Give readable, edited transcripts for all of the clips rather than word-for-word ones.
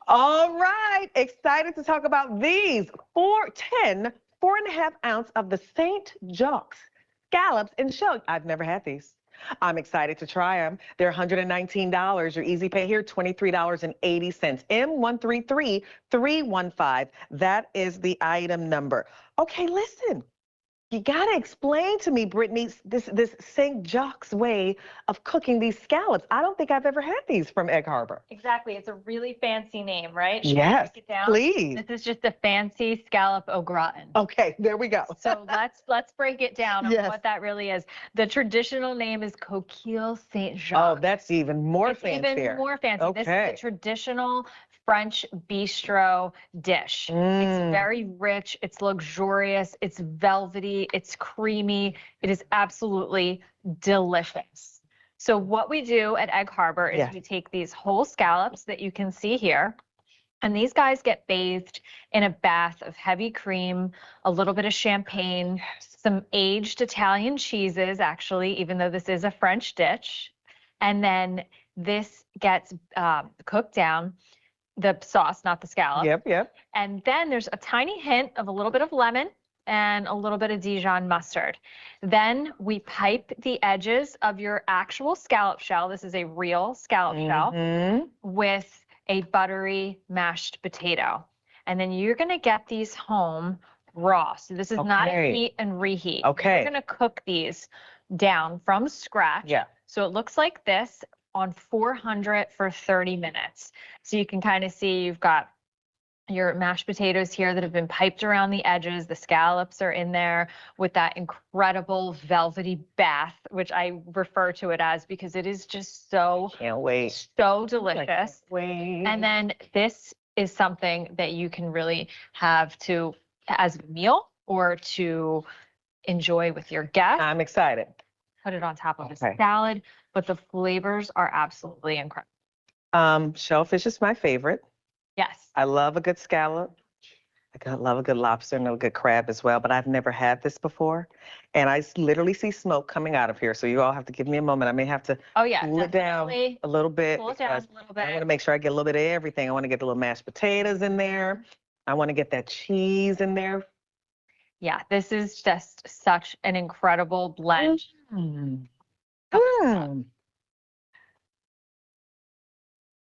All right, excited to talk about these 4.5 ounce of the St. Jacques scallops and shell. I've never had these. I'm excited to try them. They're $119. Your easy pay here, $23.80. M133315. That is the item number. Okay, listen. You gotta explain to me, Brittany, this St. Jacques way of cooking these scallops. I don't think I've ever had these from Egg Harbor. Exactly. It's a really fancy name, right? Yes, Break it down? please. This is just a fancy scallop au gratin. Okay, there we go. So let's break it down on Yes. what that really is. The traditional name is Coquilles St. Jacques. Oh, that's even more It's fancier. even more fancy. This is Okay. the traditional French bistro dish. It's very rich, it's luxurious, it's velvety, it's creamy. It is absolutely delicious. So what we do at Egg Harbor is Yes. we take these whole scallops that you can see here, and these guys get bathed in a bath of heavy cream, a little bit of champagne, some aged Italian cheeses, actually, even though this is a French dish. And then this gets cooked down, the sauce, not the scallop. Yep. And then there's a tiny hint of a little bit of lemon and a little bit of Dijon mustard. Then we pipe the edges of your actual scallop shell. This is a real scallop shell with a buttery mashed potato. And then you're going to get these home raw. So this is not a heat and reheat. Okay. You're going to cook these down from scratch. Yeah. So it looks like this on 400 for 30 minutes. So you can kind of see you've got your mashed potatoes here that have been piped around the edges. The scallops are in there with that incredible velvety bath, which I refer to it as because it is just so, Can't wait. so delicious. Wait. And then this is something that you can really have to as a meal or to enjoy with your guests. I'm excited. Put it on top of a salad, but the flavors are absolutely incredible. Shellfish is my favorite. Yes. I love a good scallop. I love a good lobster and a good crab as well, but I've never had this before. And I literally see smoke coming out of here. So you all have to give me a moment. I may have to cool it down a little bit. Cool it down a little bit. I want to make sure I get a little bit of everything. I want to get the little mashed potatoes in there. I want to get that cheese in there. Yeah, this is just such an incredible blend.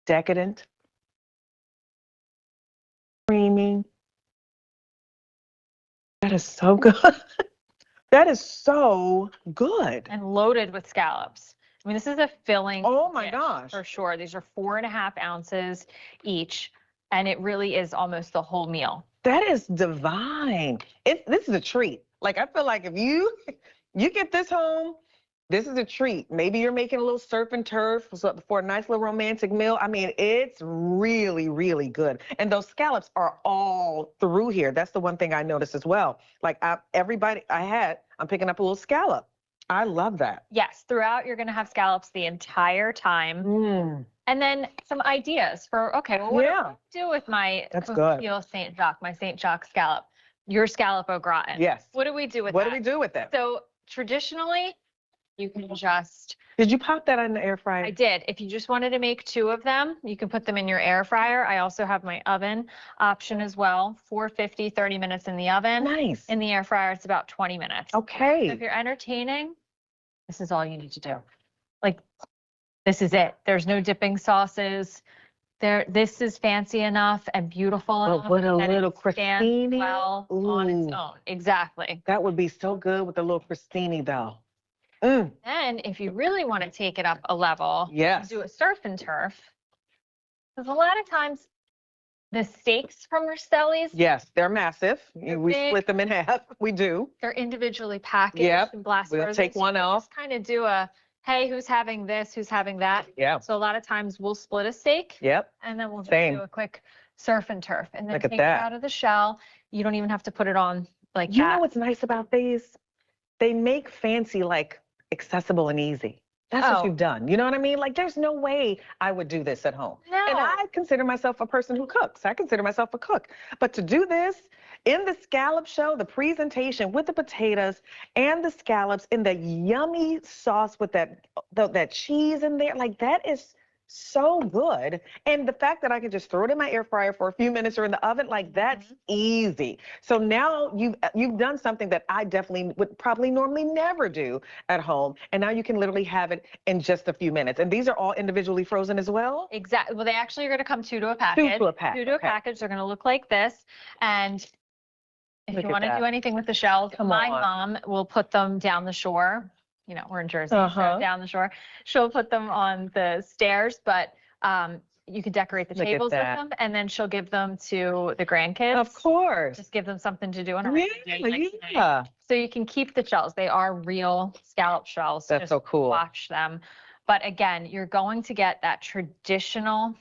Decadent. Creamy. That is so good. That is so good. And loaded with scallops. I mean, this is a filling. Oh my dish, gosh. For sure. These are 4.5 ounces each, and it really is almost the whole meal. That is divine. This is a treat. Like, I feel like if you get this home, this is a treat. Maybe you're making a little surf and turf for a nice little romantic meal. I mean, it's really, really good. And those scallops are all through here. That's the one thing I noticed as well. Like I'm picking up a little scallop. I love that. Yes, throughout you're going to have scallops the entire time. And then some ideas for, okay, well, what do I do with my Coquilles St. Jacques, my St. Jacques scallop? Your scallop au gratin. Yes. What do we do with that? What do we do with that? So traditionally, you can just... Did you pop that in the air fryer? I did. If you just wanted to make 2 of them, you can put them in your air fryer. I also have my oven option as well. 450, 30 minutes in the oven. Nice. In the air fryer, it's about 20 minutes. Okay. So if you're entertaining, this is all you need to do. Like, this is it. There's no dipping sauces. This is fancy enough and beautiful enough. With a that little it stands crostini. well on its own. Exactly. That would be so good with a little crostini, though. And if you really want to take it up a level, do a surf and turf. Because a lot of times the steaks from Rostelli's. Yes, they're massive. We big. split them in half. We do. They're individually packaged and blast We'll take one off. Just kind of do a, hey, who's having this? Who's having that? Yeah. So a lot of times we'll split a steak. Yep. And then we'll just do a quick surf and turf. And then Look at take it that. out of the shell. You don't even have to put it on like that. You know what's nice about these? They make fancy like accessible and easy. That's what you've done. You know what I mean? Like, there's no way I would do this at home. No. And I consider myself a person who cooks. I consider myself a cook. But to do this in the scallop show, the presentation with the potatoes and the scallops in the yummy sauce with that cheese in there, like that is so good. And the fact that I can just throw it in my air fryer for a few minutes or in the oven, like that's easy. So now you've done something that I definitely would probably normally never do at home. And now you can literally have it in just a few minutes. And these are all individually frozen as well? Exactly. Well, they actually are going to come two to a package. Two to a pack. Two to a package. They're going to look like this. And if Look you at want to that. do anything with the shells, Come my on. mom will put them down the shore. You know, we're in Jersey, so down the shore. She'll put them on the stairs, but you could decorate the Look at tables with that. them, and then she'll give them to the grandkids. Of course. Just give them something to do on a rainy day like tonight. Yeah. So you can keep the shells. They are real scallop shells. That's Just so cool. watch them. But again, you're going to get that traditional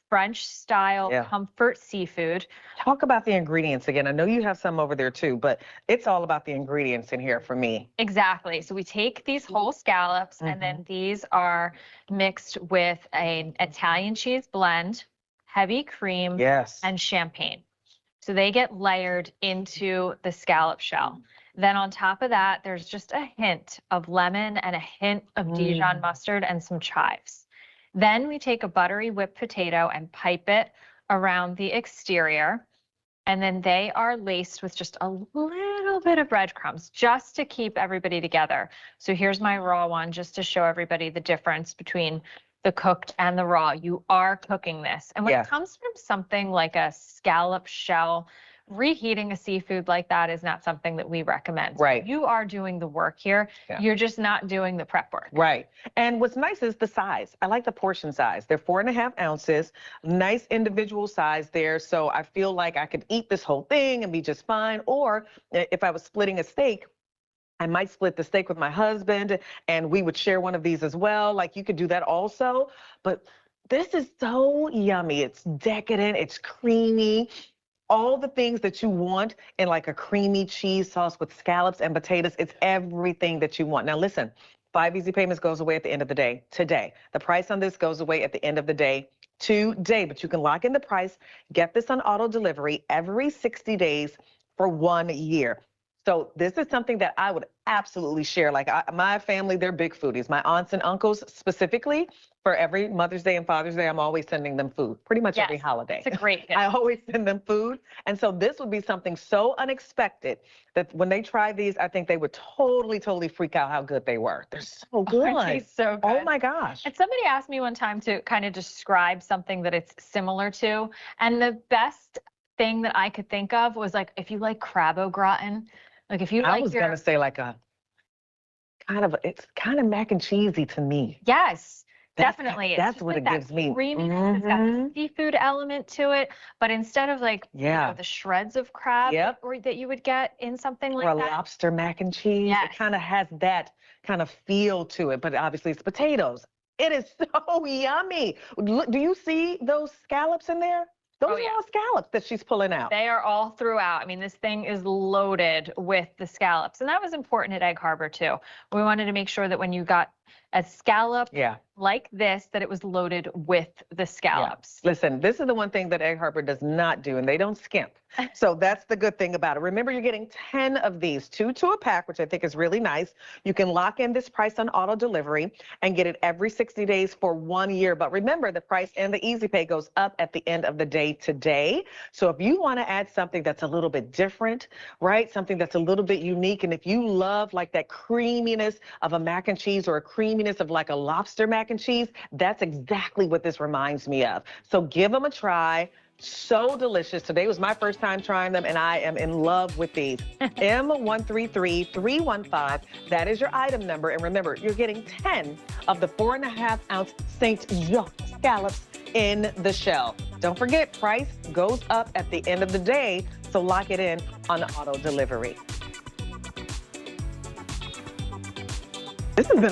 French style comfort seafood. Talk about the ingredients again. I know you have some over there too, but it's all about the ingredients in here for me. Exactly. So we take these whole scallops and then these are mixed with an Italian cheese blend, heavy cream, and champagne. So they get layered into the scallop shell. Then on top of that, there's just a hint of lemon and a hint of Dijon mustard and some chives. Then we take a buttery whipped potato and pipe it around the exterior. And then they are laced with just a little bit of breadcrumbs just to keep everybody together. So here's my raw one just to show everybody the difference between the cooked and the raw. You are cooking this. And when it comes from something like a scallop shell, reheating a seafood like that is not something that we recommend. Right. You are doing the work here. You're just not doing the prep work. Right. And what's nice is the size. I like the portion size. They're 4.5 ounces, nice individual size there. So I feel like I could eat this whole thing and be just fine. Or if I was splitting a steak, I might split the steak with my husband and we would share one of these as well. Like you could do that also. But this is so yummy. It's decadent. It's creamy. All the things that you want in like a creamy cheese sauce with scallops and potatoes. It's everything that you want. Now listen, 5 easy payments goes away at the end of the day today. The price on this goes away at the end of the day today, but you can lock in the price, get this on auto delivery every 60 days for 1 year. So this is something that I would absolutely share. Like my family, they're big foodies. My aunts and uncles specifically, for every Mother's Day and Father's Day, I'm always sending them food, pretty much every holiday. It's a great gift. I always send them food. And so this would be something so unexpected that when they try these, I think they would totally freak out how good they were. They're so good. They taste so good. Oh my gosh. And somebody asked me one time to kind of describe something that it's similar to. And the best thing that I could think of was like, if you like crab au gratin, like if you like I was going to say like a it's kind of mac and cheesy to me. Yes. Definitely. That's what it gives me. Creaminess. It's got a seafood element to it, but instead of like you know, the shreds of crab or that you would get in something like that. Or a that. lobster mac and cheese. It kind of has that kind of feel to it, but obviously it's potatoes. It is so yummy. Do you see those scallops in there? Those are all scallops that she's pulling out. They are all throughout. I mean, this thing is loaded with the scallops. And that was important at Egg Harbor too. We wanted to make sure that when you got a scallop like this, that it was loaded with the scallops. Listen, this is the one thing that Egg Harbor does not do, and they don't skimp. So that's the good thing about it. Remember, you're getting 10 of these, 2 to a pack, which I think is really nice. You can lock in this price on auto delivery and get it every 60 days for 1 year. But remember, the price and the easy pay goes up at the end of the day today. So if you want to add something that's a little bit different, right? Something that's a little bit unique. And if you love like that creaminess of a mac and cheese or a creaminess of like a lobster mac and cheese, that's exactly what this reminds me of. So give them a try. So delicious. Today was my first time trying them, and I am in love with these. M133315. That is your item number. And remember, you're getting 10 of the 4.5 ounce St. Jacques scallops in the shell. Don't forget, price goes up at the end of the day, so lock it in on auto delivery. This has been